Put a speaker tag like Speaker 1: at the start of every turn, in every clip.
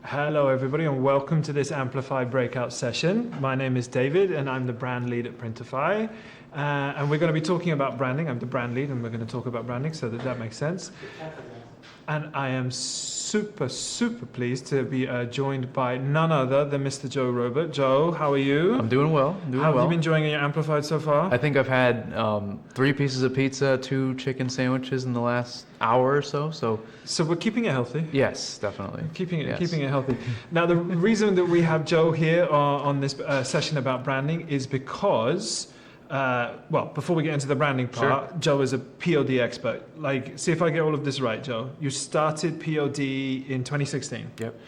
Speaker 1: Hello, everybody, and welcome to this Amplify breakout session. My name is David, and I'm the brand lead at Printify. And we're going to be talking about branding. I'm the brand lead, and we're going to talk about branding, so that makes sense. And I am super pleased to be joined by none other than Mr. Joe Robert. Joe, how are you?
Speaker 2: I'm doing well.
Speaker 1: How have you been enjoying your Amplified so far?
Speaker 2: I think I've had 3 pieces of pizza, 2 chicken sandwiches in the last hour or so.
Speaker 1: So we're keeping it healthy.
Speaker 2: Yes, definitely.
Speaker 1: Keeping it healthy. Now, the reason that we have Joe here on this session about branding is because, before we get into the branding part, sure. Joe is a POD expert. See if I get all of this right, Joe. You started POD in 2016.
Speaker 2: Yep.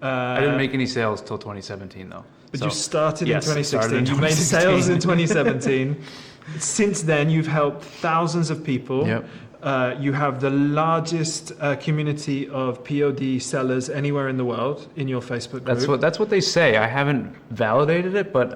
Speaker 2: I didn't make any sales till 2017, though.
Speaker 1: But you started in 2016.
Speaker 2: Started in 2016.
Speaker 1: You made sales in 2017. Since then, you've helped thousands of people.
Speaker 2: Yep.
Speaker 1: You have the largest community of POD sellers anywhere in the world in your Facebook group.
Speaker 2: That's what they say. I haven't validated it, but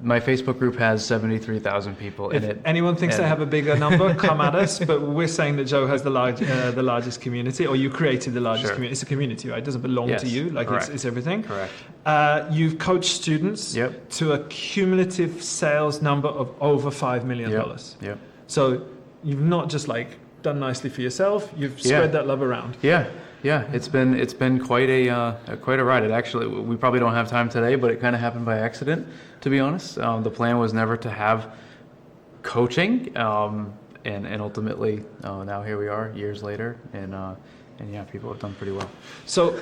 Speaker 2: my Facebook group has 73,000 people in it.
Speaker 1: If anyone thinks they have a bigger number, come at us. But we're saying that Joe has the largest community, or you created the largest
Speaker 2: Sure.
Speaker 1: community. It's a community, right? It doesn't belong to you. It's everything.
Speaker 2: Correct.
Speaker 1: You've coached students to a cumulative sales number of over $5 million.
Speaker 2: Yep.
Speaker 1: So you've not just done nicely for yourself. You've spread that love around.
Speaker 2: Yeah. It's been quite a ride. It actually, we probably don't have time today, but it kind of happened by accident, to be honest. The plan was never to have coaching, and ultimately now here we are years later, and people have done pretty well. So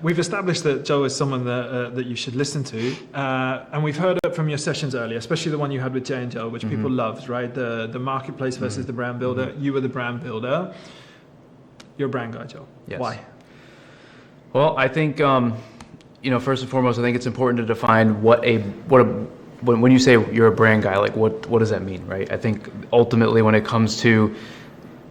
Speaker 1: we've established that Joe is someone that you should listen to, and we've heard it from your sessions earlier, especially the one you had with Jay and Joe, which people loved, right? The marketplace versus the brand builder. You were the brand builder. You're a brand guy, Joe.
Speaker 2: Yes.
Speaker 1: Why?
Speaker 2: Well, I think first and foremost, I think it's important to define when you say you're a brand guy, what does that mean, right? I think ultimately when it comes to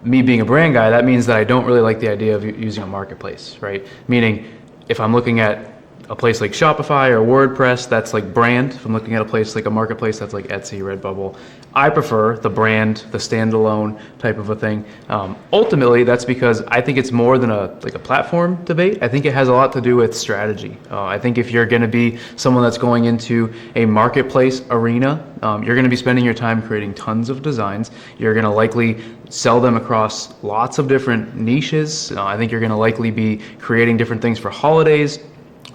Speaker 2: me being a brand guy, that means that I don't really like the idea of using a marketplace, right? Meaning, if I'm looking at a place like Shopify or WordPress, that's like brand. If I'm looking at a place like a marketplace, that's like Etsy, Redbubble. I prefer the brand, the standalone type of a thing. Ultimately, that's because I think it's more than a platform debate. I think it has a lot to do with strategy. I think if you're going to be someone that's going into a marketplace arena, you're going to be spending your time creating tons of designs. You're going to likely sell them across lots of different niches. I think you're going to likely be creating different things for holidays.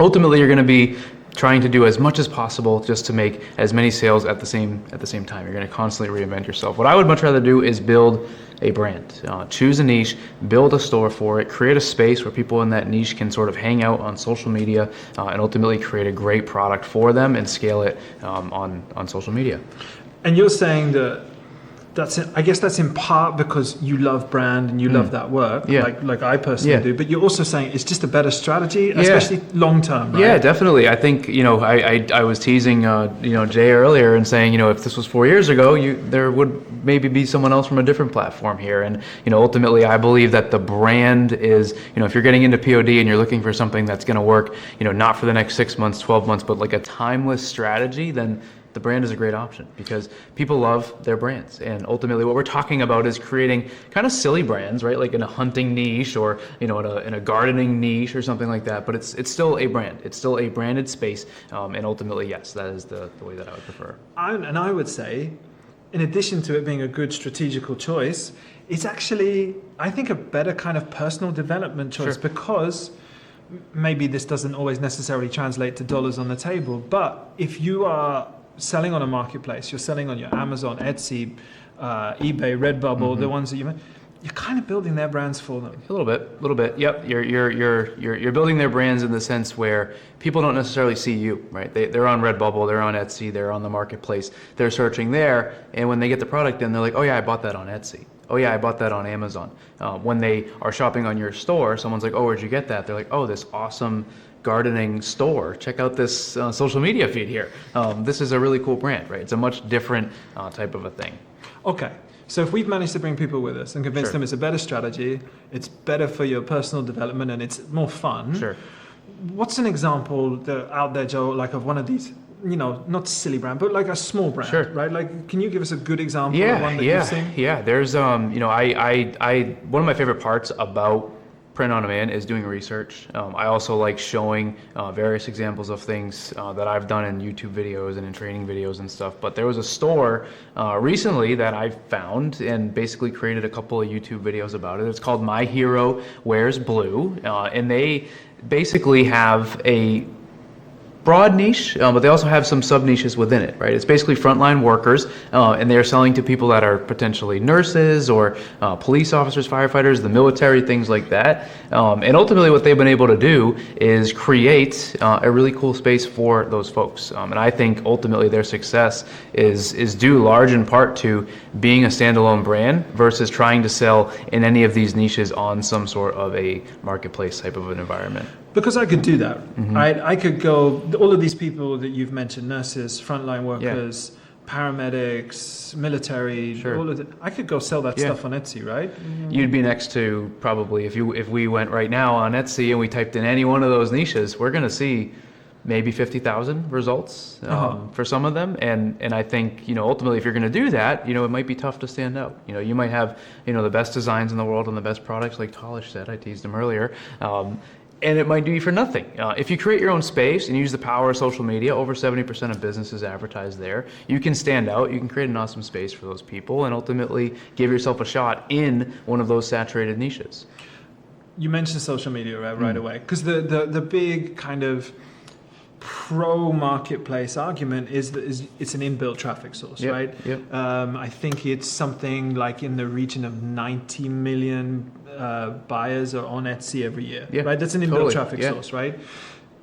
Speaker 2: Ultimately, you're going to be trying to do as much as possible just to make as many sales at the same time. You're going to constantly reinvent yourself. What I would much rather do is build a brand, choose a niche, build a store for it, create a space where people in that niche can sort of hang out on social media, and ultimately create a great product for them and scale it on social media.
Speaker 1: And you're saying that I guess that's in part because you love brand and you love that work, like I personally do. But you're also saying it's just a better strategy, especially long term, right?
Speaker 2: Yeah, definitely. I think I was teasing Jay earlier and saying if this was 4 years ago, there would maybe be someone else from a different platform here. And ultimately, I believe that the brand is if you're getting into POD and you're looking for something that's going to work, not for the next 6 months, 12 months, but like a timeless strategy, then the brand is a great option because people love their brands. And ultimately what we're talking about is creating kind of silly brands, right? Like in a hunting niche or, in a gardening niche or something like that. But it's still a brand. It's still a branded space. And ultimately, yes, that is the way that I would prefer.
Speaker 1: And I would say, in addition to it being a good strategical choice, it's actually, I think, a better kind of personal development choice because maybe this doesn't always necessarily translate to dollars on the table. But if you are selling on a marketplace, you're selling on your Amazon, Etsy, eBay, Redbubble, the ones that you're kind of building their brands for them.
Speaker 2: A little bit. Yep, you're building their brands in the sense where people don't necessarily see you, right? They're on Redbubble, they're on Etsy, they're on the marketplace, they're searching there, and when they get the product in, they're like, oh yeah, I bought that on Etsy. Oh yeah, I bought that on Amazon. When they are shopping on your store, someone's like, oh, where'd you get that? They're like, oh, this awesome gardening store. Check out this social media feed here. This is a really cool brand, right? It's a much different type of a thing. Okay.
Speaker 1: So if we've managed to bring people with us and convince them it's a better strategy, it's better for your personal development and it's more fun.
Speaker 2: Sure.
Speaker 1: What's an example out there, Joe, of one of these, not silly brand, but like a small brand, right? Can you give us a good example of one that you've seen?
Speaker 2: Yeah. There's, one of my favorite parts about print on demand is doing research. I also like showing various examples of things that I've done in YouTube videos and in training videos and stuff. But there was a store recently that I found and basically created a couple of YouTube videos about it. It's called My Hero Wears Blue, and they basically have a broad niche, but they also have some sub niches within it, right? It's basically frontline workers, and they're selling to people that are potentially nurses or police officers, firefighters, the military, things like that. And ultimately what they've been able to do is create a really cool space for those folks. And I think ultimately their success is due large in part to being a standalone brand versus trying to sell in any of these niches on some sort of a marketplace type of an environment.
Speaker 1: Because I could do that, right? I could go, all of these people that you've mentioned, nurses, frontline workers, paramedics, military, all of it, I could go sell that stuff on Etsy, right?
Speaker 2: You'd be next to probably, if we went right now on Etsy and we typed in any one of those niches, we're going to see maybe 50,000 results for some of them. And I think, ultimately, if you're going to do that, it might be tough to stand out. You might have, the best designs in the world and the best products, like Talish said, I teased him earlier. And it might do you for nothing. If you create your own space and use the power of social media, over 70% of businesses advertise there. You can stand out, you can create an awesome space for those people, and ultimately give yourself a shot in one of those saturated niches.
Speaker 1: You mentioned social media right away, because the big kind of pro marketplace argument is that it's an inbuilt traffic source, right?
Speaker 2: Yep.
Speaker 1: I think it's something like in the region of 90 million buyers are on Etsy every year, right? That's an inbuilt traffic source, right?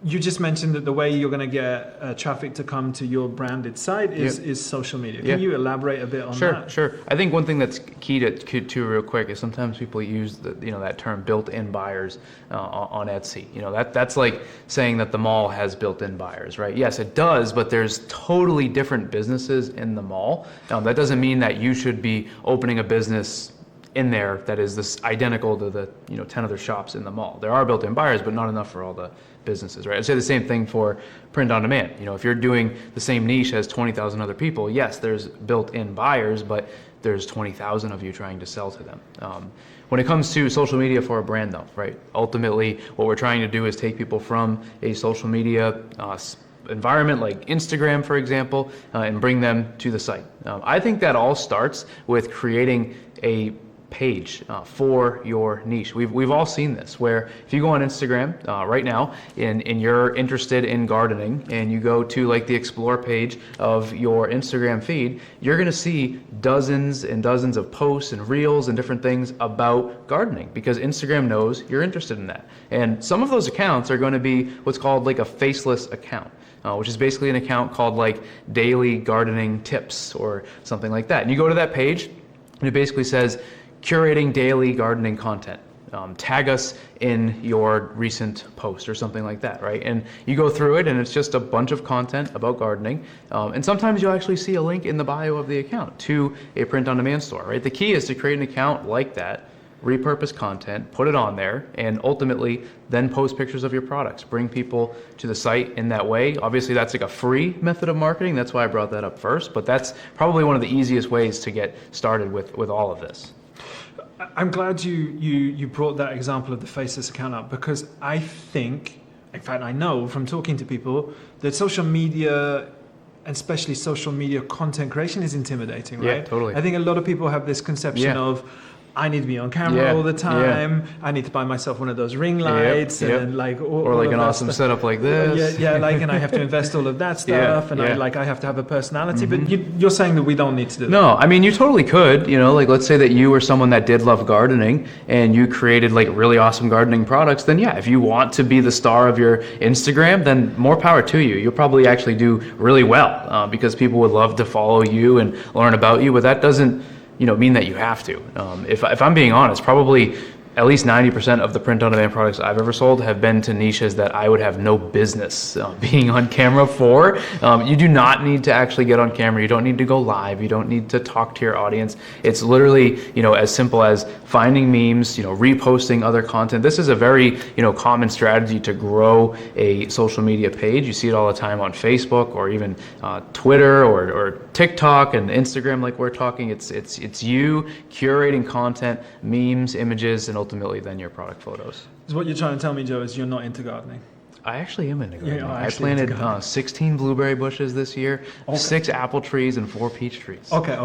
Speaker 1: You just mentioned that the way you're going to get traffic to come to your branded site is social media. Can you elaborate a bit on that?
Speaker 2: Sure. I think one thing that's key to real quick is sometimes people use that term built-in buyers on Etsy. That's like saying that the mall has built-in buyers, right? Yes, it does, but there's totally different businesses in the mall. That doesn't mean that you should be opening a business in there that is this identical to the 10 other shops in the mall. There are built-in buyers, but not enough for all the businesses, right? I'd say the same thing for print on demand. If you're doing the same niche as 20,000 other people, yes, there's built-in buyers, but there's 20,000 of you trying to sell to them. When it comes to social media for a brand though, right? Ultimately, what we're trying to do is take people from a social media environment like Instagram, for example, and bring them to the site. I think that all starts with creating a page for your niche. We've all seen this, where if you go on Instagram right now and you're interested in gardening and you go to like the explore page of your Instagram feed, you're going to see dozens and dozens of posts and reels and different things about gardening, because Instagram knows you're interested in that. And some of those accounts are going to be what's called like a faceless account, which is basically an account called like daily gardening tips or something like that. And you go to that page and it basically says curating daily gardening content. Tag us in your recent post or something like that, right? And you go through it and it's just a bunch of content about gardening. And sometimes you'll actually see a link in the bio of the account to a print-on-demand store, right? The key is to create an account like that, repurpose content, put it on there, and ultimately then post pictures of your products. Bring people to the site in that way. Obviously, that's like a free method of marketing. That's why I brought that up first. But that's probably one of the easiest ways to get started with all of this.
Speaker 1: I'm glad you brought that example of the faceless account up, because I think, in fact, I know from talking to people that social media, and especially social media content creation, is intimidating, right?
Speaker 2: Yeah, totally.
Speaker 1: I think a lot of people have this conception of, I need to be on camera all the time. I need to buy myself one of those ring lights and like
Speaker 2: or like an awesome setup like this.
Speaker 1: And I have to invest all of that stuff, and I have to have a personality. But you're saying that we don't need to do that.
Speaker 2: No, I mean you totally could. Like let's say that you were someone that did love gardening and you created like really awesome gardening products. Then if you want to be the star of your Instagram, then more power to you. You'll probably actually do really well because people would love to follow you and learn about you. But that doesn't mean that you have to. If I'm being honest, probably at least 90% of the print-on-demand products I've ever sold have been to niches that I would have no business being on camera for. You do not need to actually get on camera. You don't need to go live. You don't need to talk to your audience. It's literally, as simple as finding memes, reposting other content. This is a very, common strategy to grow a social media page. You see it all the time on Facebook or even Twitter or TikTok and Instagram, like we're talking. It's you curating content, memes, images, and ultimately then your product photos.
Speaker 1: So what you're trying to tell me, Joe, is you're not into gardening.
Speaker 2: I actually am into gardening.
Speaker 1: Yeah,
Speaker 2: I
Speaker 1: actually into
Speaker 2: planted
Speaker 1: gardening.
Speaker 2: 16 blueberry bushes this year,
Speaker 1: Okay.
Speaker 2: 6 apple trees, and 4 peach trees.
Speaker 1: Okay.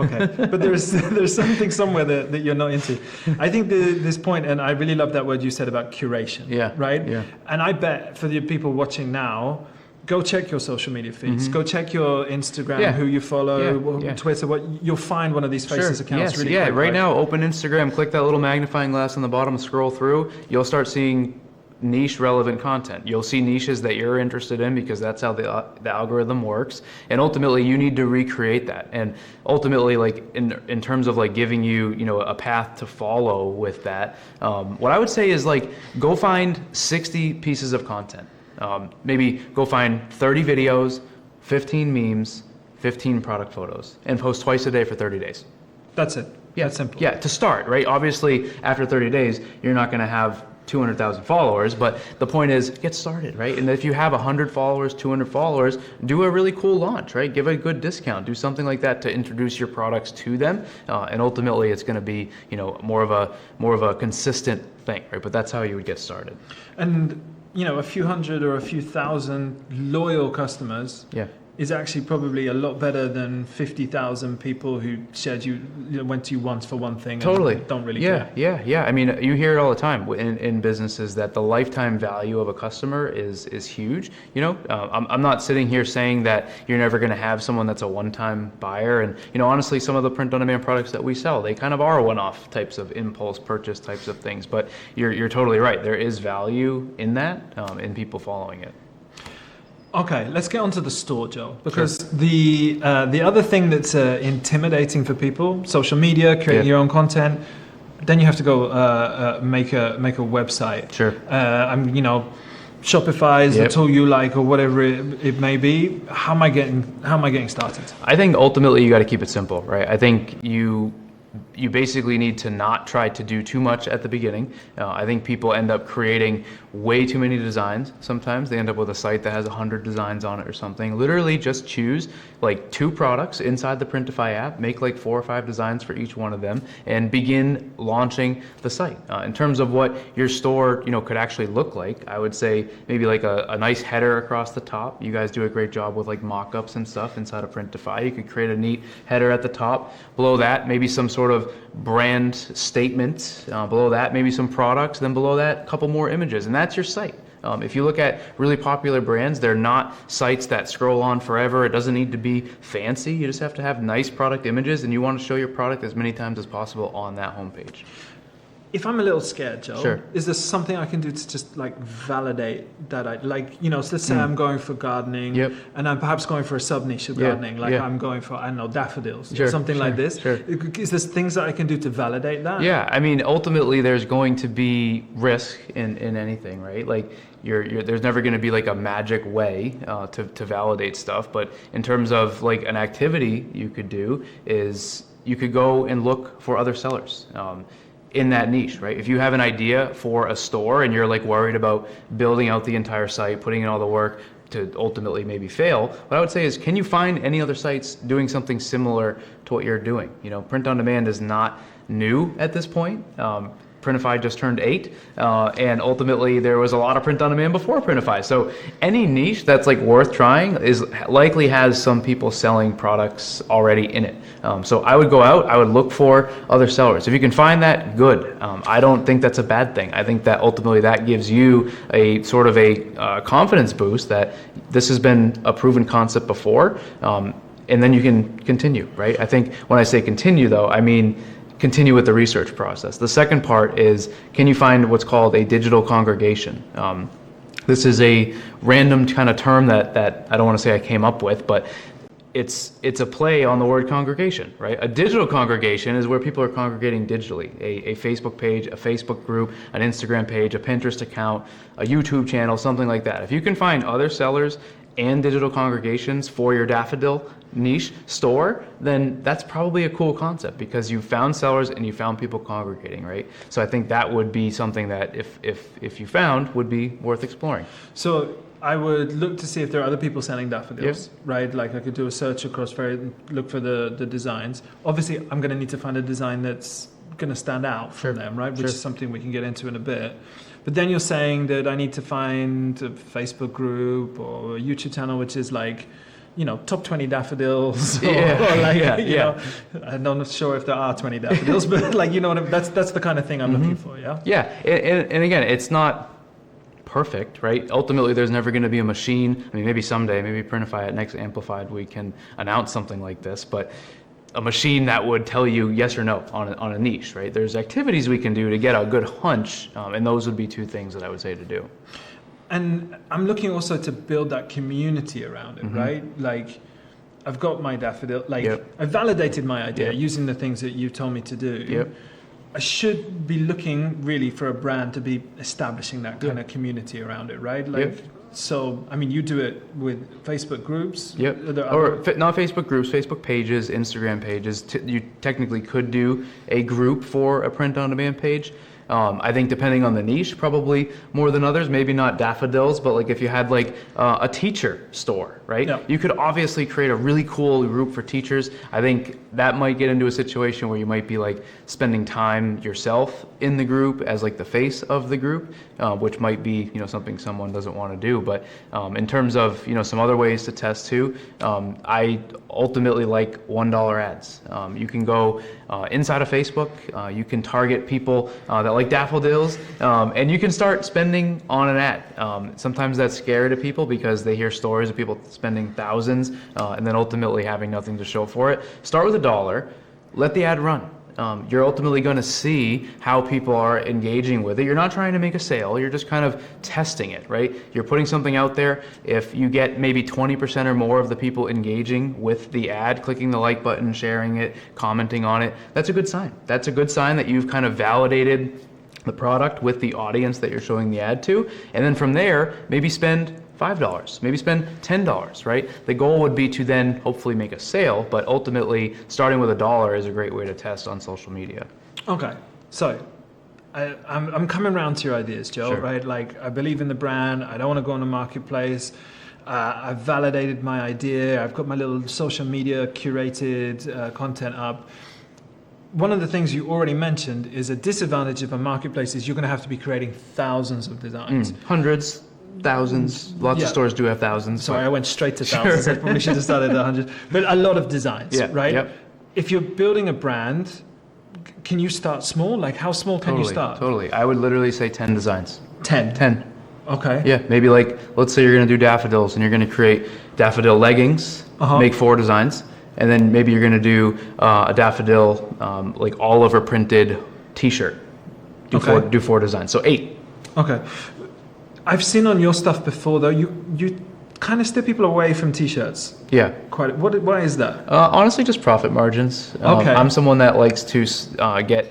Speaker 1: But there's something somewhere that you're not into. I think this point, and I really love that word you said about curation.
Speaker 2: Yeah.
Speaker 1: Right?
Speaker 2: Yeah.
Speaker 1: And I bet for the people watching now, go check your social media feeds. Go check your Instagram,
Speaker 2: Yeah.
Speaker 1: who you follow,
Speaker 2: Yeah.
Speaker 1: Twitter. You'll find one of these faces accounts
Speaker 2: Yes.
Speaker 1: really
Speaker 2: Yeah.
Speaker 1: quick.
Speaker 2: Right now, open Instagram, click that little magnifying glass on the bottom, scroll through. You'll start seeing niche relevant content. You'll see niches that you're interested in because that's how the algorithm works. And ultimately you need to recreate that. And ultimately, like in terms of like giving you, a path to follow with that, what I would say is like, go find 60 pieces of content. Maybe go find 30 videos, 15 memes, 15 product photos, and post twice a day for 30 days.
Speaker 1: That's it.
Speaker 2: Yeah,
Speaker 1: That's simple.
Speaker 2: Yeah, to start, right? Obviously, after 30 days, you're not going to have 200,000 followers, but the point is, get started, right? And if you have 100 followers, 200 followers, do a really cool launch, right? Give a good discount, do something like that to introduce your products to them, and ultimately, it's going to be, more of a consistent thing, right? But that's how you would get started.
Speaker 1: And a few hundred or a few thousand loyal customers is actually probably a lot better than 50,000 people who went to you once for one thing
Speaker 2: Totally.
Speaker 1: and don't really care.
Speaker 2: Yeah. I mean, you hear it all the time in businesses that the lifetime value of a customer is huge. I'm not sitting here saying that you're never going to have someone that's a one-time buyer. And, honestly, some of the print-on-demand products that we sell, they kind of are one-off types of impulse purchase types of things. But you're totally right. There is value in that, in people following it.
Speaker 1: Okay, let's get onto the store, Joe, because the other thing that's intimidating for people, social media, creating your own content, then you have to go make a website.
Speaker 2: Sure.
Speaker 1: Shopify is the tool you like, or whatever it may be. How am I getting started?
Speaker 2: I think ultimately you got to keep it simple, right? I think you basically need to not try to do too much at the beginning. I think people end up creating way too many designs. Sometimes they end up with a site that has 100 designs on it or something. Literally just choose like 2 products inside the Printify app, make like 4 or 5 designs for each one of them, and begin launching the site. In terms of what your store, could actually look like, I would say maybe like a nice header across the top. You guys do a great job with like mock-ups and stuff inside of Printify. You could create a neat header at the top. Below that, maybe some sort of brand statement. Below that, maybe some products. Then below that, a couple more images. And that's your site. If you look at really popular brands, they're not sites that scroll on forever. It doesn't need to be fancy. You just have to have nice product images, and you want to show your product as many times as possible on that homepage.
Speaker 1: If I'm a little scared, Joe,
Speaker 2: Sure.
Speaker 1: is there something I can do to just like validate that so let's say I'm going for gardening, and I'm perhaps going for a sub niche of gardening, I'm going for, daffodils, or something like this.
Speaker 2: Sure.
Speaker 1: Is there things that I can do to validate that?
Speaker 2: Yeah, I mean, ultimately, there's going to be risk in anything, right? Like, there's never going to be like a magic way to validate stuff. But in terms of like an activity you could do is you could go and look for other sellers. In that niche, right? If you have an idea for a store and you're like worried about building out the entire site, putting in all the work to ultimately maybe fail, what I would say is, can you find any other sites doing something similar to what you're doing? Print on demand is not new at this point. Printify just turned 8, and ultimately there was a lot of print on demand before Printify. So any niche that's like worth trying is likely has some people selling products already in it. So I would go out, I would look for other sellers. If you can find that, good. I don't think that's a bad thing. I think that ultimately that gives you a sort of a confidence boost that this has been a proven concept before, and then you can continue, right? I think when I say continue though, I mean continue with the research process. The second part is, can you find what's called a digital congregation? This is a random kind of term that I don't want to say I came up with, but it's a play on the word congregation, right? A digital congregation is where people are congregating digitally. A Facebook page, a Facebook group, an Instagram page, a Pinterest account, a YouTube channel, something like that. If you can find other sellers and digital congregations for your daffodil niche store, then that's probably a cool concept because you found sellers and you found people congregating, right? So I think that would be something that if you found would be worth exploring.
Speaker 1: So I would look to see if there are other people selling daffodils, right? Like I could do a search across look for the designs. Obviously, I'm going to need to find a design that's going to stand out from them, right? Which
Speaker 2: Sure.
Speaker 1: is something we can get into in a bit. But then you're saying that I need to find a Facebook group or a YouTube channel, which is like, top 20 daffodils. Or like, you know, I'm not sure if there are 20 daffodils, but like, what I mean? That's the kind of thing I'm looking for, yeah?
Speaker 2: Yeah, and again, it's not perfect, right? Ultimately, there's never going to be a machine. I mean, maybe someday, maybe Printify at Next Amplified, we can announce something like this, but a machine that would tell you yes or no on a niche, right? There's activities we can do to get a good hunch, and those would be two things that I would say to do.
Speaker 1: And I'm looking also to build that community around it, right? Like, I've got my daffodil, like, I validated my idea using the things that you told me to do. I should be looking really for a brand to be establishing that kind of community around it, right? Like, so, I mean, you do it with Facebook groups? Or
Speaker 2: not Facebook groups, Facebook pages, Instagram pages. You technically could do a group for a print-on-demand page. I think depending on the niche, probably more than others, maybe not daffodils, but like if you had like a teacher store, right? You could obviously create a really cool group for teachers. I think that might get into a situation where you might be like spending time yourself in the group as like the face of the group, which might be, something someone doesn't want to do. But in terms of, some other ways to test too, I ultimately like $1 ads. You can go inside of Facebook, you can target people that like daffodils, and you can start spending on an ad. Sometimes that's scary to people because they hear stories of people spending thousands and then ultimately having nothing to show for it. Start with $1, let the ad run. You're ultimately going to see how people are engaging with it. You're not trying to make a sale. You're just kind of testing it, right? You're putting something out there. If you get maybe 20% or more of the people engaging with the ad, clicking the like button, sharing it, commenting on it, that's a good sign. That's a good sign that you've kind of validated the product with the audience that you're showing the ad to. And then from there, maybe spend $5, maybe spend $10, right? The goal would be to then hopefully make a sale, but ultimately starting with $1 is a great way to test on social media.
Speaker 1: Okay, so I'm coming around to your ideas, Joe, right? Like, I believe in the brand. I don't want to go on a marketplace. I've validated my idea. I've got my little social media curated content up. One of the things you already mentioned is a disadvantage of a marketplace is you're going to have to be creating thousands of designs.
Speaker 2: Hundreds. Thousands. Lots of stores do have thousands.
Speaker 1: Sorry, I went straight to thousands. I probably should have started at 100. But a lot of designs, right? If you're building a brand, can you start small? Like, how small can you start?
Speaker 2: Totally. I would literally say 10 designs.
Speaker 1: 10?
Speaker 2: 10.
Speaker 1: Okay.
Speaker 2: Yeah, maybe like, let's say you're going to do daffodils and you're going to create daffodil leggings, make 4 designs, and then maybe you're going to do a daffodil, like all over printed t-shirt. Do 4 designs. So 8.
Speaker 1: Okay. I've seen on your stuff before, though, you kind of steer people away from t-shirts.
Speaker 2: Yeah.
Speaker 1: Quite. Why is that?
Speaker 2: Honestly, just profit margins.
Speaker 1: Okay.
Speaker 2: I'm someone that likes to get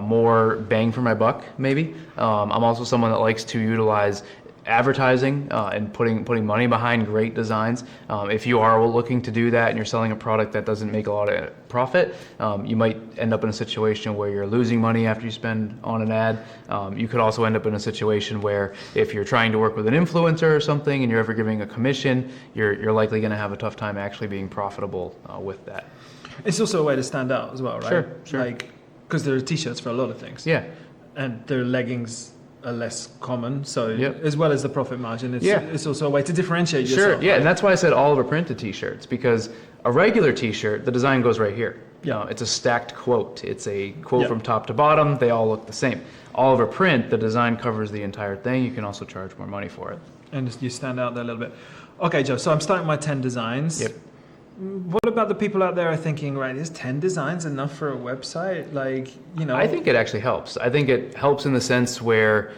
Speaker 2: more bang for my buck, maybe. I'm also someone that likes to utilize advertising and putting money behind great designs. If you are looking to do that and you're selling a product that doesn't make a lot of profit, you might end up in a situation where you're losing money after you spend on an ad. You could also end up in a situation where if you're trying to work with an influencer or something and you're ever giving a commission, you're likely going to have a tough time actually being profitable with that.
Speaker 1: It's also a way to stand out as well, right?
Speaker 2: Sure.
Speaker 1: Like, because there are t-shirts for a lot of things.
Speaker 2: Yeah.
Speaker 1: And their leggings are less common, so as well as the profit margin, it's also a way to differentiate yourself.
Speaker 2: Sure, yeah, and that's why I said Oliver printed t-shirts, because a regular t-shirt, the design goes right here. It's a stacked quote. It's a quote from top to bottom. They all look the same. Oliver print, the design covers the entire thing. You can also charge more money for it.
Speaker 1: And you stand out there a little bit. Okay, Joe, so I'm starting my 10 designs.
Speaker 2: Yep.
Speaker 1: What about the people out there are thinking, right, is 10 designs enough for a website? Like,
Speaker 2: I think it actually helps. I think it helps in the sense where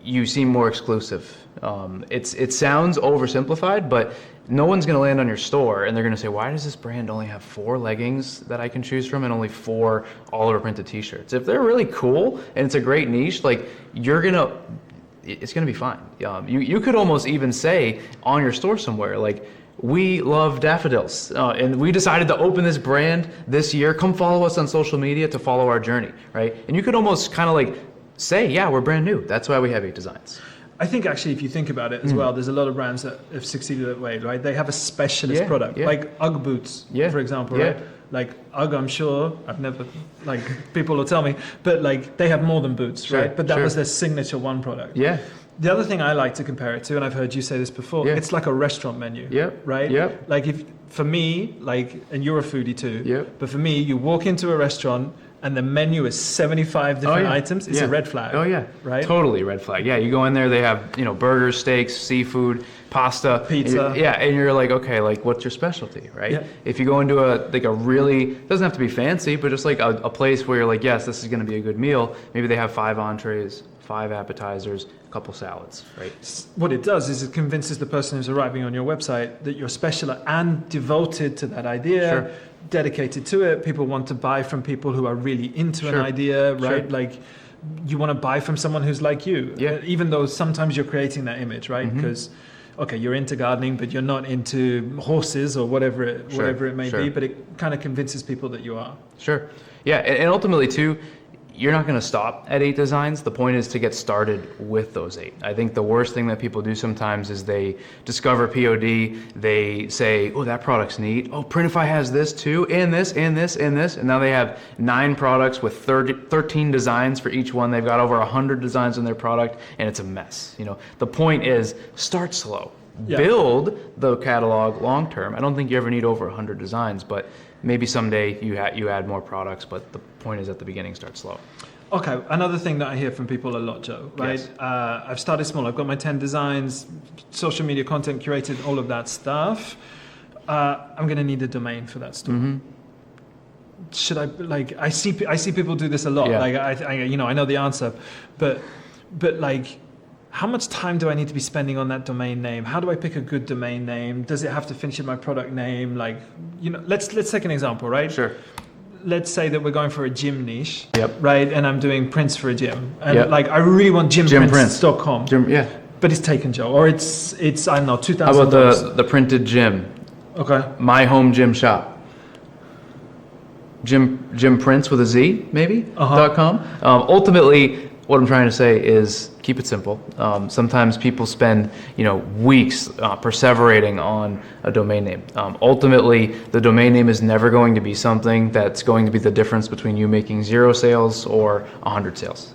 Speaker 2: you seem more exclusive. It sounds oversimplified, but no one's going to land on your store and they're going to say, why does this brand only have 4 leggings that I can choose from and only 4 Oliver printed t-shirts? If they're really cool and it's a great niche, like it's going to be fine. You could almost even say on your store somewhere, like, we love daffodils, and we decided to open this brand this year. Come follow us on social media to follow our journey, right? And you could almost kind of like say, yeah, we're brand new. That's why we have 8 designs.
Speaker 1: I think actually, if you think about it as well, there's a lot of brands that have succeeded that way, right? They have a specialist product, like Ugg boots, for example, right? Like UGG, I'm sure, I've never, like, people will tell me, but like they have more than boots,
Speaker 2: Sure,
Speaker 1: right? But that
Speaker 2: sure.
Speaker 1: was their signature one product.
Speaker 2: Yeah.
Speaker 1: The other thing I like to compare it to, and I've heard you say this before,
Speaker 2: Yeah.
Speaker 1: it's like a restaurant menu,
Speaker 2: Yep.
Speaker 1: right?
Speaker 2: Yep.
Speaker 1: Like if, for me, like, and you're a foodie too,
Speaker 2: Yep.
Speaker 1: but for me, you walk into a restaurant and the menu is 75 different
Speaker 2: yeah.
Speaker 1: items, it's
Speaker 2: Yeah.
Speaker 1: a red flag.
Speaker 2: Oh yeah,
Speaker 1: Right?
Speaker 2: Totally red flag. Yeah, you go in there, they have burgers, steaks, seafood, pasta,
Speaker 1: Pizza.
Speaker 2: and you're like, okay, like what's your specialty, right?
Speaker 1: Yeah.
Speaker 2: If you go into a really, doesn't have to be fancy, but just like a place where you're like, yes, this is going to be a good meal. Maybe they have 5 entrees, 5 appetizers, a couple salads, right?
Speaker 1: What it does is it convinces the person who's arriving on your website that you're special and devoted to that idea,
Speaker 2: Sure.
Speaker 1: dedicated to it. People want to buy from people who are really into an
Speaker 2: Sure.
Speaker 1: idea, right?
Speaker 2: Sure.
Speaker 1: Like you want to buy from someone who's like you,
Speaker 2: Yeah.
Speaker 1: even though sometimes you're creating that image, right?
Speaker 2: Mhm.
Speaker 1: Because okay, you're into gardening, but you're not into horses or whatever
Speaker 2: Sure.
Speaker 1: it may
Speaker 2: Sure.
Speaker 1: be. But it kind of convinces people that you are.
Speaker 2: Sure. Yeah, and ultimately too, you're not going to stop at 8 designs. The point is to get started with those 8. I think the worst thing that people do sometimes is they discover POD, they say, oh, that product's neat. Oh, Printify has this too, and this, and this, and this. And now they have 9 products with 13 designs for each one. They've got over 100 designs on their product, and it's a mess. The point is start slow.
Speaker 1: Yeah.
Speaker 2: Build the catalog long term. I don't think you ever need over 100 designs, but maybe someday you add more products, but the point is at the beginning, start slow.
Speaker 1: Okay, another thing that I hear from people a lot, Joe, right?
Speaker 2: Yes.
Speaker 1: I've started small. I've got my 10 designs, social media content curated, all of that stuff. I'm going to need a domain for that store.
Speaker 2: Mm-hmm.
Speaker 1: Should I, like, I see people do this a lot.
Speaker 2: Yeah.
Speaker 1: Like, I know the answer, but like, how much time do I need to be spending on that domain name? How do I pick a good domain name? Does it have to finish in my product name? Like, let's take an example, right?
Speaker 2: Sure.
Speaker 1: Let's say that we're going for a gym niche,
Speaker 2: Yep.
Speaker 1: right? And I'm doing prints for a gym, and
Speaker 2: Yep.
Speaker 1: like I really want gymprints.com,
Speaker 2: Yeah.
Speaker 1: but it's taken, Joe, or it's I don't know,
Speaker 2: How
Speaker 1: $2,000.
Speaker 2: about the printed gym?
Speaker 1: Okay,
Speaker 2: My home gym shop. Gym Prince with a Z, maybe,
Speaker 1: Uh-huh.
Speaker 2: .com. Ultimately, what I'm trying to say is keep it simple. Sometimes people spend, weeks perseverating on a domain name. Ultimately, the domain name is never going to be something that's going to be the difference between you making 0 sales or 100 sales.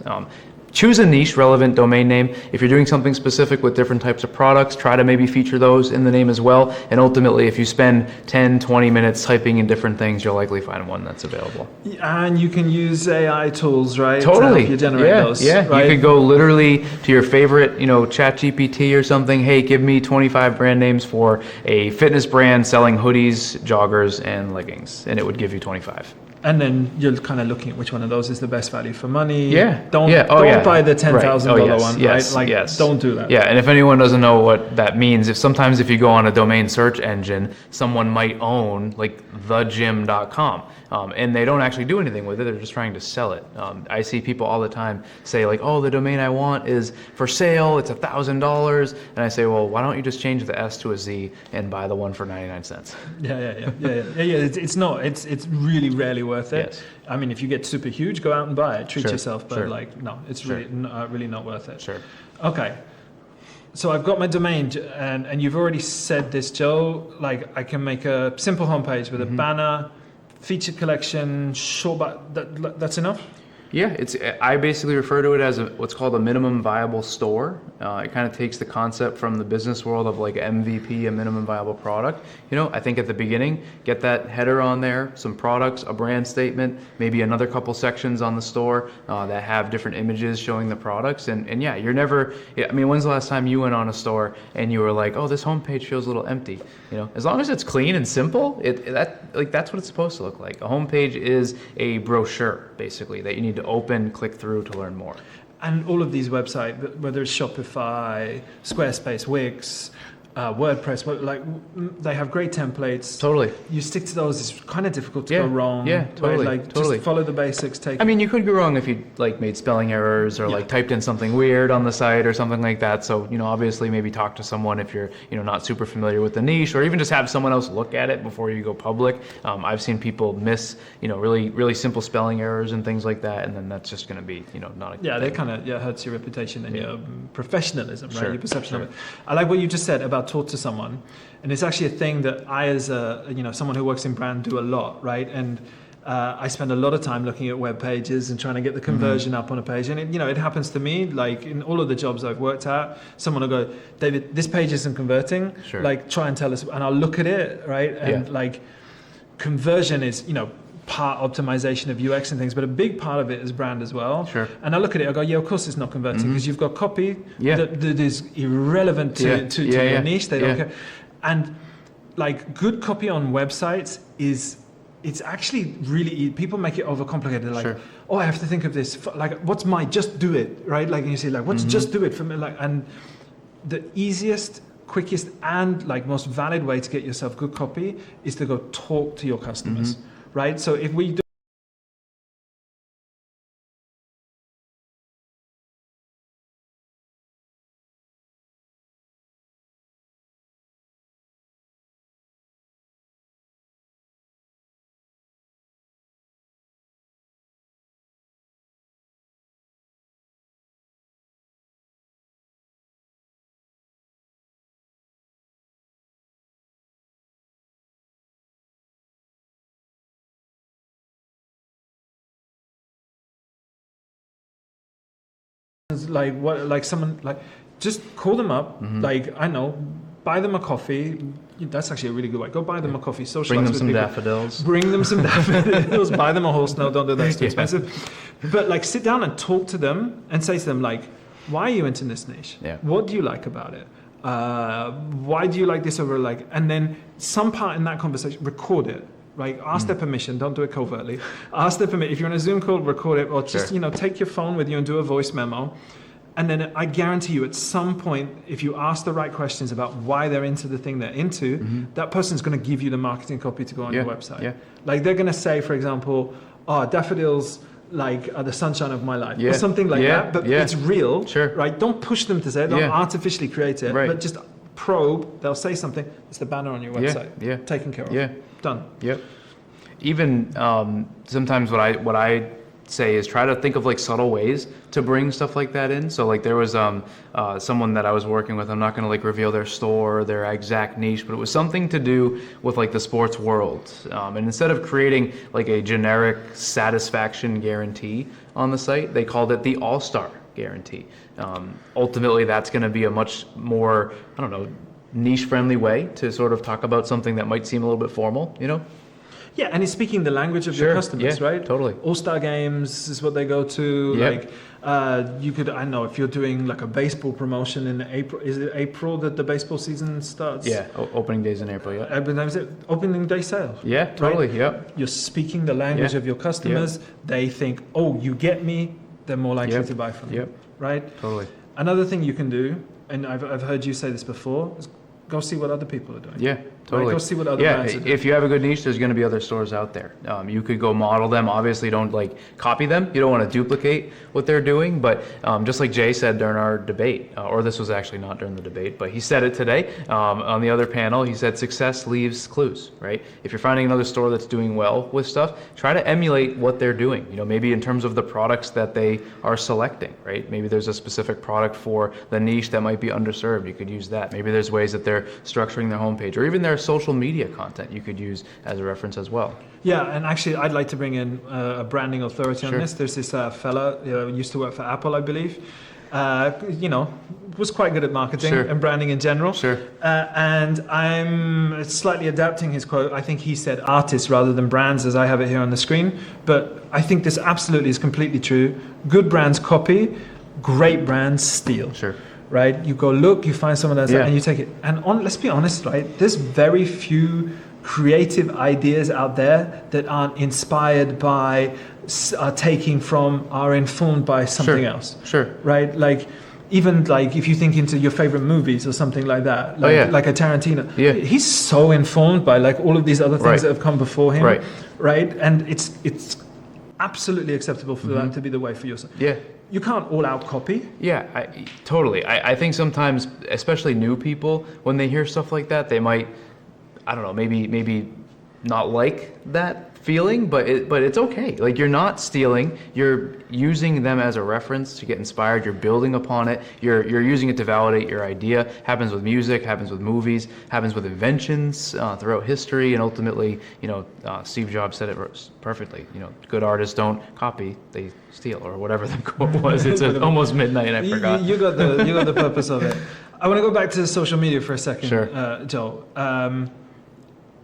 Speaker 2: Choose a niche relevant domain name. If you're doing something specific with different types of products, try to maybe feature those in the name as well. And ultimately, if you spend 10, 20 minutes typing in different things, you'll likely find one that's available.
Speaker 1: and you can use AI tools, right? To
Speaker 2: Totally.
Speaker 1: help you generate those.
Speaker 2: Yeah.
Speaker 1: Right?
Speaker 2: You could go literally to your favorite, ChatGPT or something. Hey, give me 25 brand names for a fitness brand selling hoodies, joggers, and leggings, and it would give you 25.
Speaker 1: And then you're kind of looking at which one of those is the best value for money.
Speaker 2: Yeah.
Speaker 1: Don't
Speaker 2: Yeah. Oh, yeah.
Speaker 1: buy the $10,000
Speaker 2: Right. Oh, yes.
Speaker 1: one,
Speaker 2: Yes.
Speaker 1: right? Like,
Speaker 2: Yes.
Speaker 1: don't do that.
Speaker 2: Yeah, and if anyone doesn't know what that means, if you go on a domain search engine, someone might own like thegym.com, and they don't actually do anything with it. They're just trying to sell it. I see people all the time say like, "Oh, the domain I want is for sale. It's $1,000," and I say, "Well, why don't you just change the S to a Z and buy the one for 99 cents?"
Speaker 1: Yeah. It's really rarely worth it.
Speaker 2: Yes.
Speaker 1: I mean, if you get super huge, go out and buy it. Treat
Speaker 2: Sure,
Speaker 1: yourself, but
Speaker 2: sure.
Speaker 1: like, no, it's
Speaker 2: Sure.
Speaker 1: really not worth it.
Speaker 2: Sure.
Speaker 1: Okay. So I've got my domain, and you've already said this, Joe. Like, I can make a simple homepage with a banner, feature collection, short, that's enough.
Speaker 2: Yeah, I basically refer to it as what's called a minimum viable store. It kind of takes the concept from the business world of like MVP, a minimum viable product. I think at the beginning, get that header on there, some products, a brand statement, maybe another couple sections on the store that have different images showing the products. And yeah, you're never, I mean, when's the last time you went on a store and you were like, oh, this homepage feels a little empty? As long as it's clean and simple, that's what it's supposed to look like. A homepage is a brochure, basically, that you need to open, click through to learn more.
Speaker 1: And all of these websites, whether it's Shopify, Squarespace, Wix, WordPress, they have great templates.
Speaker 2: Totally.
Speaker 1: You stick to those, it's kind of difficult to
Speaker 2: Yeah,
Speaker 1: go wrong.
Speaker 2: yeah,
Speaker 1: right?
Speaker 2: totally,
Speaker 1: Like,
Speaker 2: totally.
Speaker 1: just follow the basics.
Speaker 2: I mean, you could go wrong if you made spelling errors or typed in something weird on the site or something like that. So, obviously maybe talk to someone if you're, not super familiar with the niche, or even just have someone else look at it before you go public. I've seen people miss, really, really simple spelling errors and things like that. And then that's just going to be, not a
Speaker 1: that kind of hurts your reputation and your professionalism, right?
Speaker 2: Sure,
Speaker 1: Your perception
Speaker 2: sure.
Speaker 1: of it. I like what you just said about talk to someone, and it's actually a thing that I, as someone who works in brand, do a lot, right? And I spend a lot of time looking at web pages and trying to get the conversion up on a page. And it happens to me, like in all of the jobs I've worked at, someone will go, David, this page isn't converting.
Speaker 2: Sure.
Speaker 1: Like, try and tell us. And I'll look at it, right? And like, conversion is, part optimization of UX and things, but a big part of it is brand as well.
Speaker 2: Sure.
Speaker 1: And I look at it, I go, yeah, of course it's not converting, because you've got copy that is irrelevant to your niche. They don't care. And like, good copy on websites it's actually really, people make it overcomplicated. They're like, I have to think of this. Like, what's my just do it, right? Like, and you say, like, what's just do it for me? Like, and the easiest, quickest, and like most valid way to get yourself good copy is to go talk to your customers, right? So if we do just call them up, like, I know, buy them a coffee. That's actually a really good way. Go buy them a coffee, socialize
Speaker 2: Bring them
Speaker 1: with
Speaker 2: some
Speaker 1: people.
Speaker 2: daffodils.
Speaker 1: Bring them some daffodils. Buy them a horse. No, don't do that. It's too expensive. But like, sit down and talk to them and say to them, like, why are you into this niche?
Speaker 2: Yeah.
Speaker 1: What do you like about it? Why do you like this over like? And then some part in that conversation, record it. Right, ask their permission. Don't do it covertly. Ask their permission. If you're on a Zoom call, record it, or just take your phone with you and do a voice memo. And then I guarantee you, at some point, if you ask the right questions about why they're into the thing they're into, that person's going to give you the marketing copy to go on your website. Yeah. Like, they're going to say, for example, daffodils like are the sunshine of my life, or something like that. But it's real, right? Don't push them to say it. Don't artificially create it, but just probe. They'll say something. It's the banner on your website. Taken care of. Done.
Speaker 2: Yep. Even sometimes what I say is try to think of like subtle ways to bring stuff like that in. So like, there was someone that I was working with. I'm not going to like reveal their store or their exact niche, but it was something to do with like the sports world. And instead of creating like a generic satisfaction guarantee on the site, they called it the All-Star guarantee. Ultimately, that's going to be a much more, niche-friendly way to sort of talk about something that might seem a little bit formal,
Speaker 1: Yeah, and it's speaking the language of your customers, right?
Speaker 2: Totally.
Speaker 1: All-Star games is what they go to. Like, you could, I know, if you're doing like a baseball promotion in April, is it April that the baseball season starts?
Speaker 2: Yeah, opening days in April,
Speaker 1: Opening day sale.
Speaker 2: Yeah, totally,
Speaker 1: right? You're speaking the language of your customers. They think, oh, you get me, they're more likely to buy from you, right?
Speaker 2: Totally.
Speaker 1: Another thing you can do, and I've heard you say this before, is go see what other people are doing.
Speaker 2: Yeah, totally.
Speaker 1: Right? Go see what other brands are doing.
Speaker 2: If you have a good niche, there's going to be other stores out there. You could go model them. Obviously, don't like copy them. You don't want to duplicate what they're doing. But just like Jay said during our debate, or this was actually not during the debate, but he said it today on the other panel. He said success leaves clues, right? If you're finding another store that's doing well with stuff, try to emulate what they're doing. Maybe in terms of the products that they are selecting, right? Maybe there's a specific product for the niche that might be underserved. You could use that. Maybe there's ways that they're structuring their homepage, or even their social media content you could use as a reference as well.
Speaker 1: Yeah, and actually I'd like to bring in a branding authority on this. There's this fella who used to work for Apple, I believe. Was quite good at marketing and branding in general. And I'm slightly adapting his quote. I think he said artists rather than brands, as I have it here on the screen. But I think this absolutely is completely true. Good brands copy, great brands steal. Right? You go look, you find someone else, and you take it. And let's be honest, right? There's very few creative ideas out there that aren't inspired by, are taking from, are informed by something else. Right? Like, even like if you think into your favorite movies or something like that, like a Tarantino, he's so informed by like all of these other things that have come before him. Right? And it's absolutely acceptable for that to be the way for yourself. You can't all-out copy.
Speaker 2: Totally. I think sometimes, especially new people, when they hear stuff like that, they might, maybe not like that feeling, but it's okay. Like, you're not stealing. You're using them as a reference to get inspired. You're building upon it. You're using it to validate your idea. Happens with music, happens with movies, happens with inventions throughout history, and ultimately, Steve Jobs said it perfectly. Good artists don't copy, they steal, or whatever the quote was. It's almost midnight, and I forgot.
Speaker 1: You got the purpose of it. I want to go back to social media for a second,
Speaker 2: Sure.
Speaker 1: Joel.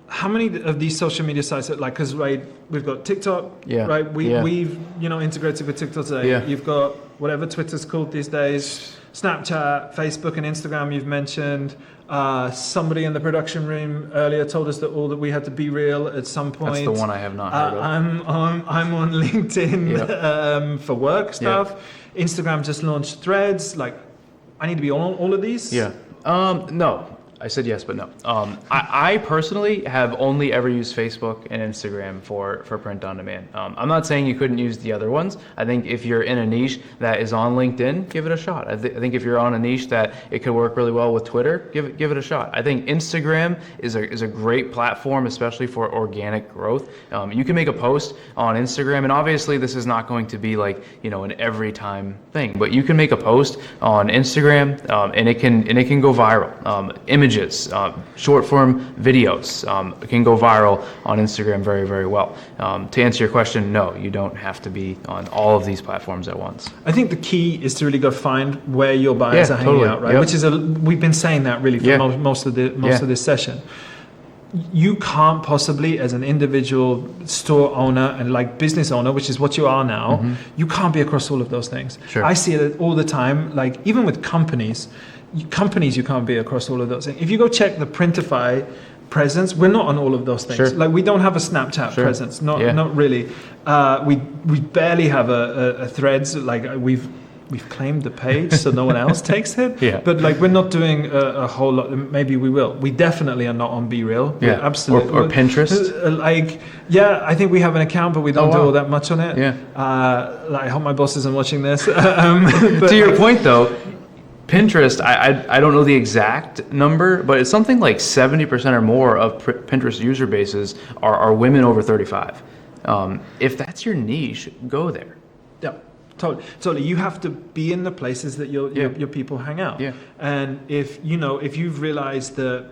Speaker 1: How many of these social media sites are like? Because we've got TikTok,
Speaker 2: Yeah.
Speaker 1: right?
Speaker 2: Yeah.
Speaker 1: We've integrated with TikTok today.
Speaker 2: Yeah.
Speaker 1: You've got whatever Twitter's called these days, Snapchat, Facebook, and Instagram. You've mentioned. Somebody in the production room earlier told us that we had to be real at some point.
Speaker 2: That's the one I have not heard of.
Speaker 1: I'm on LinkedIn for work stuff. Yeah. Instagram just launched Threads. Like, I need to be on all of these.
Speaker 2: Yeah. No. I said yes, but no. I personally have only ever used Facebook and Instagram for print on demand. I'm not saying you couldn't use the other ones. I think if you're in a niche that is on LinkedIn, give it a shot. I think if you're on a niche that it could work really well with Twitter, give it a shot. I think Instagram is a great platform, especially for organic growth. You can make a post on Instagram, and obviously this is not going to be like an every time thing, but you can make a post on Instagram, and it can go viral. Images, short form videos can go viral on Instagram very, very well. To answer your question, no, you don't have to be on all of these platforms at once.
Speaker 1: I think the key is to really go find where your buyers are hanging out, right?
Speaker 2: Yep.
Speaker 1: Which is we've been saying that really for most of this session. You can't possibly, as an individual store owner and like business owner, which is what you are now, you can't be across all of those things.
Speaker 2: Sure.
Speaker 1: I see it all the time, like even with companies you can't be across all of those things. If you go check the Printify presence, we're not on all of those things.
Speaker 2: Sure.
Speaker 1: Like we don't have a Snapchat presence, not really. We barely have a Threads. Like we've claimed the page, so no one else takes it.
Speaker 2: Yeah.
Speaker 1: But like we're not doing a whole lot. Maybe we will. We definitely are not on Be Real.
Speaker 2: Yeah.
Speaker 1: Absolutely.
Speaker 2: Or Pinterest.
Speaker 1: I think we have an account, but we don't do all that much on it.
Speaker 2: Yeah.
Speaker 1: I hope my boss isn't watching this.
Speaker 2: But to your point, though. Pinterest, I don't know the exact number, but it's something like 70% or more of Pinterest user bases are women over 35. If that's your niche, go there.
Speaker 1: Yeah, totally. You have to be in the places that your people hang out.
Speaker 2: Yeah.
Speaker 1: And if you've realized that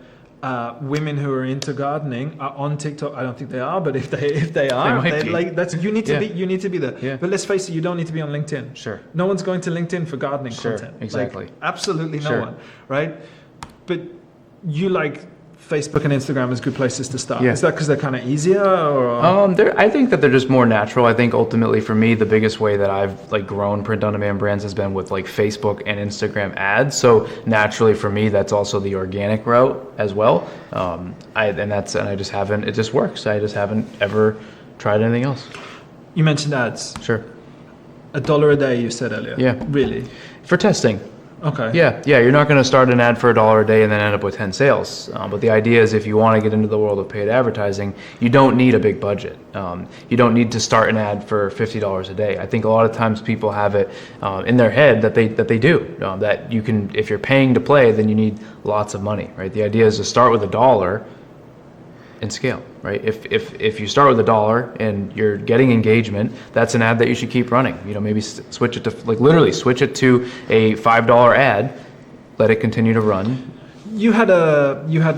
Speaker 1: women who are into gardening are on TikTok, I don't think they are, but if they are, you need to be there.
Speaker 2: Yeah.
Speaker 1: But let's face it, you don't need to be on LinkedIn.
Speaker 2: Sure.
Speaker 1: No one's going to LinkedIn for gardening content.
Speaker 2: Exactly.
Speaker 1: Absolutely no one, right? But you like Facebook and Instagram as good places to start.
Speaker 2: Yeah.
Speaker 1: Is that because they're kind of easier, or?
Speaker 2: I think that they're just more natural. I think ultimately for me, the biggest way that I've grown print-on-demand brands has been with Facebook and Instagram ads. So naturally for me, that's also the organic route as well. It just works. I just haven't ever tried anything else.
Speaker 1: You mentioned ads.
Speaker 2: Sure.
Speaker 1: $1 a day, you said earlier.
Speaker 2: Yeah.
Speaker 1: Really?
Speaker 2: For testing.
Speaker 1: Okay.
Speaker 2: Yeah. You're not going to start an ad for $1 a day and then end up with 10 sales. But the idea is if you want to get into the world of paid advertising, you don't need a big budget. You don't need to start an ad for $50 a day. I think a lot of times people have it in their head that they do. That you can, if you're paying to play, then you need lots of money, right? The idea is to start with $1 and scale, right? If you start with $1 and you're getting engagement, that's an ad that you should keep running. Maybe switch it to literally switch it to a $5 ad, let it continue to run.
Speaker 1: You had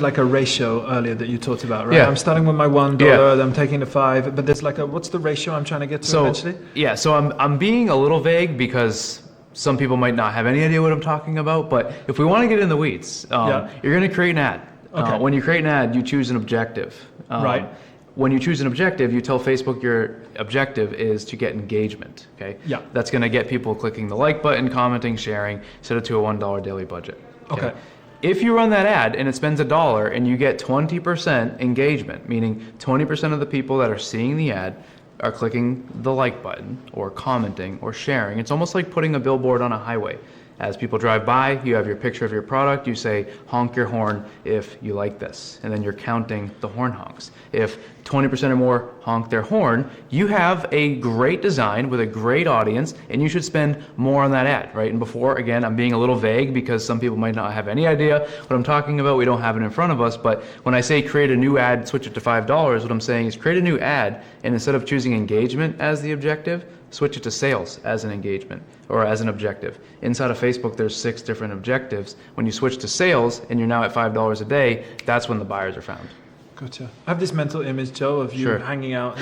Speaker 1: like a ratio earlier that you talked about, right?
Speaker 2: Yeah.
Speaker 1: I'm starting with my $1,
Speaker 2: Yeah.
Speaker 1: then I'm taking the $5, but there's what's the ratio I'm trying to get to eventually?
Speaker 2: Yeah, so I'm being a little vague because some people might not have any idea what I'm talking about, but if we want to get in the weeds, you're going to create an ad.
Speaker 1: Okay.
Speaker 2: When you create an ad, you choose an objective.
Speaker 1: Right.
Speaker 2: When you choose an objective, you tell Facebook your objective is to get engagement. Okay.
Speaker 1: Yeah.
Speaker 2: That's going to get people clicking the like button, commenting, sharing. Set it to a $1 daily budget.
Speaker 1: Okay.
Speaker 2: If you run that ad and it spends $1 and you get 20% engagement, meaning 20% of the people that are seeing the ad are clicking the like button or commenting or sharing. It's almost like putting a billboard on a highway. As people drive by, you have your picture of your product. You say, honk your horn if you like this. And then you're counting the horn honks. If 20% or more honk their horn, you have a great design with a great audience, and you should spend more on that ad, right? And before, again, I'm being a little vague because some people might not have any idea what I'm talking about. We don't have it in front of us, but when I say create a new ad, switch it to $5, what I'm saying is create a new ad, and instead of choosing engagement as the objective, switch it to sales as an engagement or as an objective. Inside of Facebook, there's 6 different objectives. When you switch to sales and you're now at $5 a day, that's when the buyers are found.
Speaker 1: Gotcha. I have this mental image, Joe, of you hanging out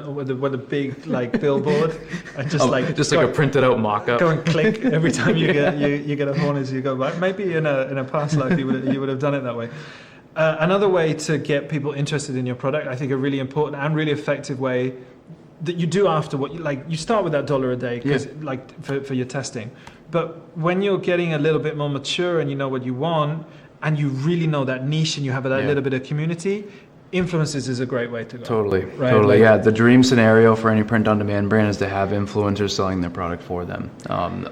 Speaker 1: with a big like billboard and just like
Speaker 2: a printed out mock-up.
Speaker 1: Go and click every time you get a horn as you go by. Maybe in a past life you would have done it that way. Another way to get people interested in your product, I think a really important and really effective way that you do after what you start with that $1 a day because for your testing, but when you're getting a little bit more mature and you know what you want and you really know that niche and you have that little bit of community, influencers is a great way to go.
Speaker 2: Totally,
Speaker 1: right?
Speaker 2: totally. The dream scenario for any print-on-demand brand is to have influencers selling their product for them.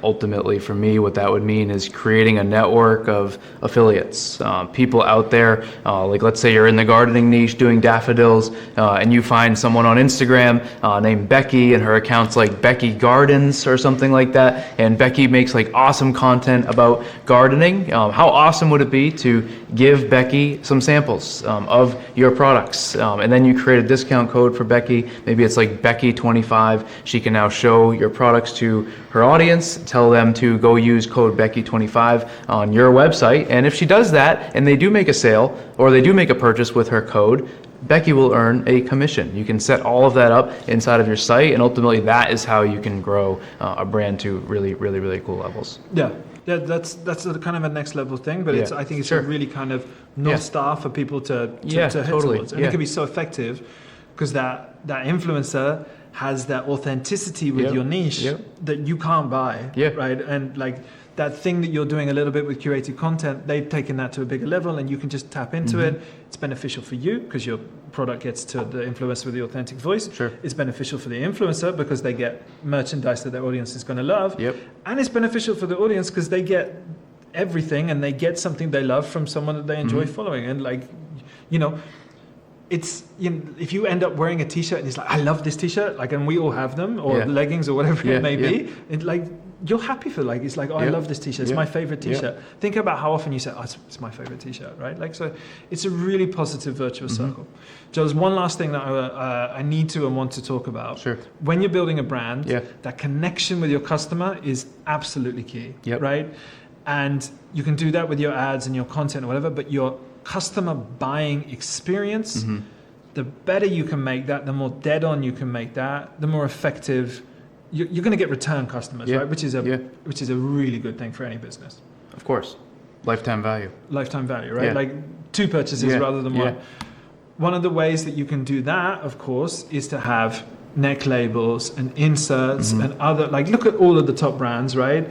Speaker 2: Ultimately, for me, what that would mean is creating a network of affiliates, people out there, like let's say you're in the gardening niche doing daffodils, and you find someone on Instagram named Becky, and her account's like Becky Gardens or something like that, and Becky makes like awesome content about gardening. How awesome would it be to give Becky some samples of your products, and then you create a discount code for Becky. Maybe it's like Becky25. She can now show your products to her audience, tell them to go use code Becky25 on your website, and if she does that and they do make a sale or they do make a purchase with her code, Becky will earn a commission. You can set all of that up inside of your site, and ultimately that is how you can grow a brand to really, really, really cool levels.
Speaker 1: Yeah, that's a kind of a next level thing, but I think it's a really kind of North Star for people to head towards. And it can be so effective because that influencer has that authenticity with your niche that you can't buy, right? And like that thing that you're doing a little bit with curated content, they've taken that to a bigger level and you can just tap into it. It's beneficial for you because your product gets to the influencer with the authentic voice. It's beneficial for the influencer because they get merchandise that their audience is going to love. And it's beneficial for the audience because they get everything and they get something they love from someone that they enjoy following. And like, it's, if you end up wearing a t-shirt and it's like, I love this t-shirt, like, and we all have them, or leggings or whatever it may be, it like, you're happy for it's like, I love this t-shirt, it's my favorite t-shirt. Think about how often you say, it's my favorite t-shirt, right? Like, so it's a really positive virtuous circle. Joe, there's one last thing that I need to and want to talk about. When you're building a brand, that connection with your customer is absolutely key, right? And you can do that with your ads and your content or whatever, but your customer buying experience, the better you can make that, the more dead on you can make that, the more effective you're going to get return customers, right? Which is a really good thing for any business.
Speaker 2: Of course, lifetime value,
Speaker 1: right? Like 2 purchases rather than 1. One of the ways that you can do that, of course, is to have neck labels and inserts and other, like, look at all of the top brands, right?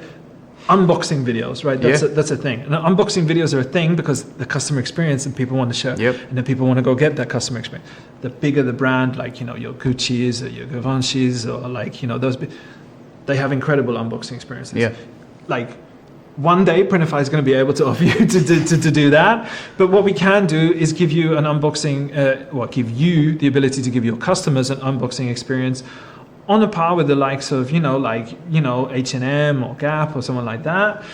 Speaker 1: Unboxing videos, right? That's a thing. And unboxing videos are a thing because the customer experience and people want to share, and then people want to go get that customer experience. The bigger the brand, like, your Gucci's or your Givenchy's or like, those, they have incredible unboxing experiences. Like, one day Printify is going to be able to offer you to do that. But what we can do is give you an unboxing, give you the ability to give your customers an unboxing experience on a par with the likes of, H&M or Gap or someone like that.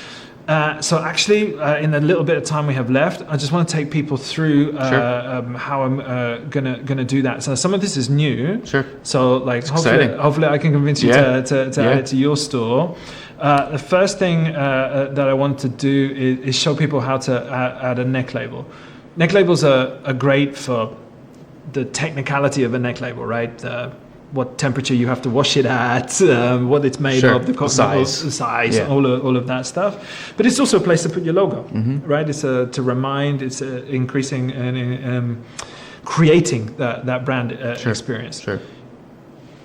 Speaker 1: So actually, in the little bit of time we have left, I just want to take people through how I'm gonna do that. So some of this is new. So like, hopefully I can convince you to add it to your store. The first thing that I want to do is show people how to add a neck label. Neck labels are great for the technicality of a neck label, right? What temperature you have to wash it at, what it's made of, the size, all of that stuff. But it's also a place to put your logo, right? It's to remind, it's increasing and creating that brand experience.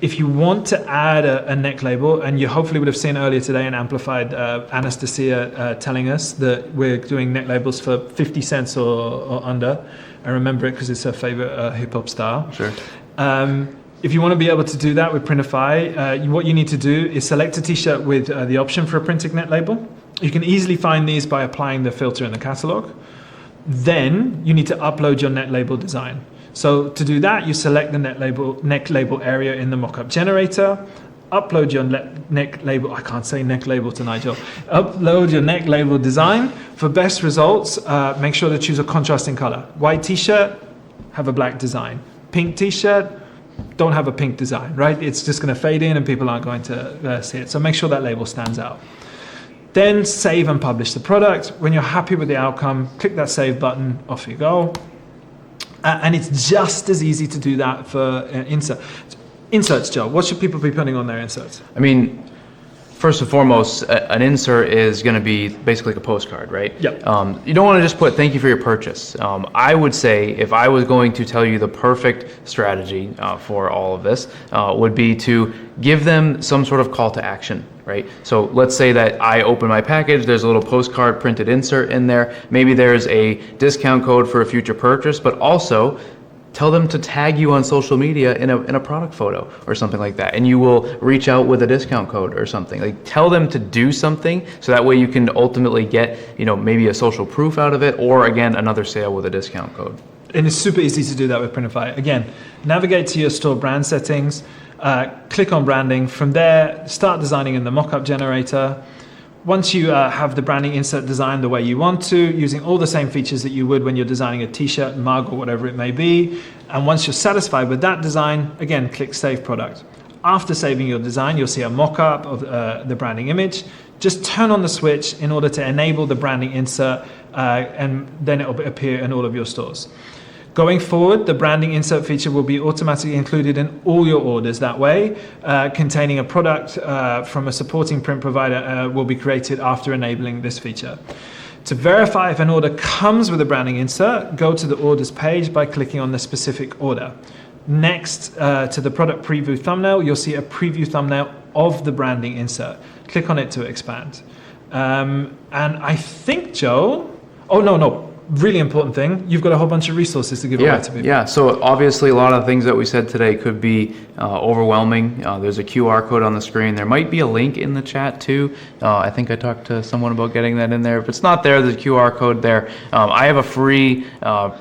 Speaker 1: If you want to add a neck label, and you hopefully would have seen earlier today in Amplified, Anastasia telling us that we're doing neck labels for 50 cents or under. I remember it because it's her favorite hip-hop star. If you want to be able to do that with Printify, what you need to do is select a t-shirt with the option for a printed neck label. You can easily find these by applying the filter in the catalog. Then you need to upload your neck label design. So to do that, you select the neck label area in the mockup generator, upload your neck label, I can't say neck label to Nigel, upload your neck label design. For best results, make sure to choose a contrasting color. White t-shirt, have a black design. Pink t-shirt, don't have a pink design, right? It's just going to fade in and people aren't going to see it. So make sure that label stands out. Then save and publish the product. When you're happy with the outcome, click that save button, off you go. And it's just as easy to do that for inserts, Joe. What should people be putting on their inserts?
Speaker 2: I mean, first and foremost, an insert is going to be basically like a postcard, right?
Speaker 1: Yep.
Speaker 2: You don't want to just put "thank you for your purchase." I would say, if I was going to tell you the perfect strategy for all of this, would be to give them some sort of call to action, right? So let's say that I open my package, there's a little postcard printed insert in there. Maybe there's a discount code for a future purchase, but also tell them to tag you on social media in a product photo or something like that, and you will reach out with a discount code or something. Like, tell them to do something so that way you can ultimately get, maybe a social proof out of it, or again, another sale with a discount code.
Speaker 1: And it's super easy to do that with Printify. Again, navigate to your store brand settings, click on branding. From there, start designing in the mockup generator. Once you have the branding insert designed the way you want to, using all the same features that you would when you're designing a t-shirt, mug, or whatever it may be, and once you're satisfied with that design, again, click Save Product. After saving your design, you'll see a mock-up of the branding image. Just turn on the switch in order to enable the branding insert, and then it will appear in all of your stores. Going forward, the branding insert feature will be automatically included in all your orders. That way, containing a product from a supporting print provider will be created after enabling this feature. To verify if an order comes with a branding insert, go to the orders page by clicking on the specific order. Next to the product preview thumbnail, you'll see a preview thumbnail of the branding insert. Click on it to expand. And I think, Joe, really important thing, you've got a whole bunch of resources to give away to people.
Speaker 2: Yeah, so obviously a lot of things that we said today could be overwhelming. There's a QR code on the screen. There might be a link in the chat too. I think I talked to someone about getting that in there. If it's not there, there's a QR code there. I have a free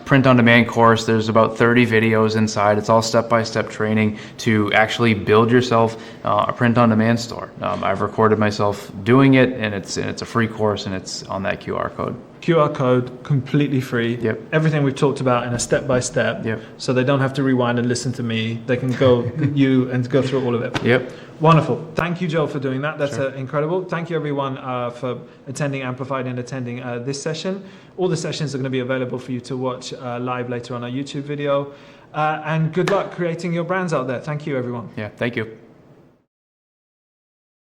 Speaker 2: print-on-demand course. There's about 30 videos inside. It's all step-by-step training to actually build yourself a print-on-demand store. I've recorded myself doing it, and it's a free course, and it's on that QR code.
Speaker 1: QR code, completely free.
Speaker 2: Yep.
Speaker 1: Everything we've talked about in a step-by-step.
Speaker 2: Yep.
Speaker 1: So they don't have to rewind and listen to me. They can go and go through all of it.
Speaker 2: Yep.
Speaker 1: Wonderful. Thank you, Joe, for doing that. That's
Speaker 2: Sure.
Speaker 1: incredible. Thank you, everyone, for attending Amplified and attending this session. All the sessions are going to be available for you to watch live later on our YouTube video. And good luck creating your brands out there. Thank you, everyone.
Speaker 2: Yeah, thank you.